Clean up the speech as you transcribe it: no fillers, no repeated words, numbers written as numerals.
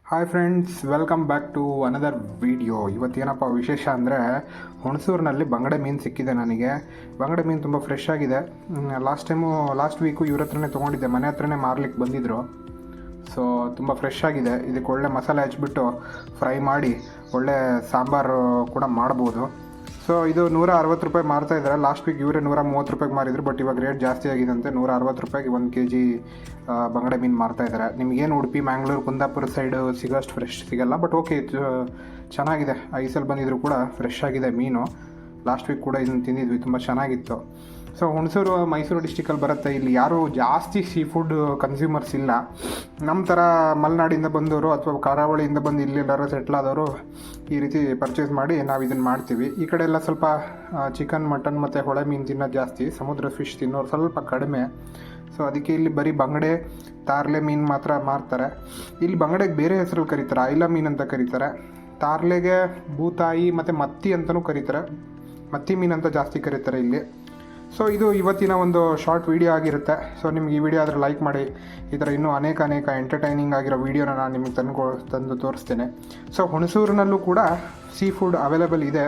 Hi friends, welcome back to another video. ಇವತ್ತೇನಪ್ಪ ವಿಶೇಷ ಅಂದರೆ, ಹುಣಸೂರಿನಲ್ಲಿ ಬಂಗಡೆ ಮೀನು ಸಿಕ್ಕಿದೆ ನನಗೆ. ಬಂಗಡೆ ಮೀನು ತುಂಬ ಫ್ರೆಶ್ ಆಗಿದೆ. ಲಾಸ್ಟ್ ವೀಕು ಇವ್ರ ಹತ್ರನೇ ತೊಗೊಂಡಿದ್ದೆ, ಮನೆ ಹತ್ರನೇ ಮಾರ್ಲಿಕ್ಕೆ ಬಂದಿದ್ದರು. ಸೊ ತುಂಬ ಫ್ರೆಶ್ ಆಗಿದೆ. ಇದಕ್ಕೆ ಒಳ್ಳೆ ಮಸಾಲೆ ಹಚ್ಬಿಟ್ಟು ಫ್ರೈ ಮಾಡಿ ಒಳ್ಳೆ ಸಾಂಬಾರು ಕೂಡ ಮಾಡ್ಬೋದು. ಸೊ ಇದು 160 ರೂಪಾಯಿ ಮಾರ್ತಾಯಿದ್ದಾರೆ. ಲಾಸ್ಟ್ ವೀಕ್ ಇವರೇ 130 ರೂಪಾಯಿಗೆ ಮಾರಿದ್ರು, ಬಟ್ ಇವಾಗ ರೇಟ್ ಜಾಸ್ತಿ ಆಗಿದಂತೆ. 160 ರೂಪಾಯಿಗೆ 1 kg ಬಂಗಡೆ ಮೀನು ಮಾರ್ತಾಯಿದ್ದಾರೆ. ನಿಮಗೇನು ಉಡುಪಿ, ಮ್ಯಾಂಗ್ಳೂರು, ಕುಂದಾಪುರ ಸೈಡು ಸಿಗೋಷ್ಟು ಫ್ರೆಶ್ ಸಿಗೋಲ್ಲ, ಬಟ್ ಓಕೆ, ಚೆನ್ನಾಗಿದೆ. ಐಸಲ್ಲಿ ಬಂದಿದ್ರು ಕೂಡ ಫ್ರೆಶ್ ಆಗಿದೆ ಮೀನು. ಲಾಸ್ಟ್ ವೀಕ್ ಕೂಡ ಇದನ್ನು ತಿಂದಿದ್ವಿ, ತುಂಬ ಚೆನ್ನಾಗಿತ್ತು. ಸೊ ಹುಣಸೂರು ಮೈಸೂರು ಡಿಸ್ಟಿಕಲ್ಲಿ ಬರುತ್ತೆ. ಇಲ್ಲಿ ಯಾರೂ ಜಾಸ್ತಿ ಸೀ ಫುಡ್ ಕನ್ಸ್ಯೂಮರ್ಸ್ ಇಲ್ಲ. ನಮ್ಮ ಥರ ಮಲೆನಾಡಿಂದ ಬಂದವರು ಅಥವಾ ಕರಾವಳಿಯಿಂದ ಬಂದು ಇಲ್ಲೆಲ್ಲರೂ ಸೆಟ್ಲ್ ಆದವರು ಈ ರೀತಿ ಪರ್ಚೇಸ್ ಮಾಡಿ ನಾವು ಇದನ್ನು ಮಾಡ್ತೀವಿ. ಈ ಕಡೆ ಎಲ್ಲ ಸ್ವಲ್ಪ ಚಿಕನ್, ಮಟನ್ ಮತ್ತು ಹೊಳೆ ಮೀನು ತಿನ್ನೋದು ಜಾಸ್ತಿ. ಸಮುದ್ರ ಫಿಶ್ ತಿನ್ನೋರು ಸ್ವಲ್ಪ ಕಡಿಮೆ. ಸೊ ಅದಕ್ಕೆ ಇಲ್ಲಿ ಬರೀ ಬಂಗಡೆ, ತಾರ್ಲೆ ಮೀನು ಮಾತ್ರ ಮಾರ್ತಾರೆ. ಇಲ್ಲಿ ಬಂಗಡೆಗೆ ಬೇರೆ ಹೆಸರಲ್ಲಿ ಕರೀತಾರೆ, ಐಲ ಮೀನು ಅಂತ ಕರೀತಾರೆ. ತಾರ್ಲೆಗೆ ಬೂತಾಯಿ ಮತ್ತು ಮತ್ತಿ ಅಂತಲೂ ಕರೀತಾರೆ. ಮತ್ತಿ ಮೀನು ಅಂತ ಜಾಸ್ತಿ ಕರೀತಾರೆ ಇಲ್ಲಿ. ಸೊ ಇದು ಇವತ್ತಿನ ಒಂದು ಶಾರ್ಟ್ ವಿಡಿಯೋ ಆಗಿರುತ್ತೆ. ಸೊ ನಿಮ್ಗೆ ಈ ವಿಡಿಯೋ ಆದರೆ ಲೈಕ್ ಮಾಡಿ. ಈ ಥರ ಇನ್ನೂ ಅನೇಕ ಎಂಟರ್ಟೈನಿಂಗ್ ಆಗಿರೋ ವೀಡಿಯೋನ ನಾನು ನಿಮಗೆ ತಂದು ತೋರಿಸ್ತೇನೆ. ಸೊ ಹುಣಸೂರಿನಲ್ಲೂ ಕೂಡ ಸೀ ಫುಡ್ ಅವೈಲೇಬಲ್ ಇದೆ.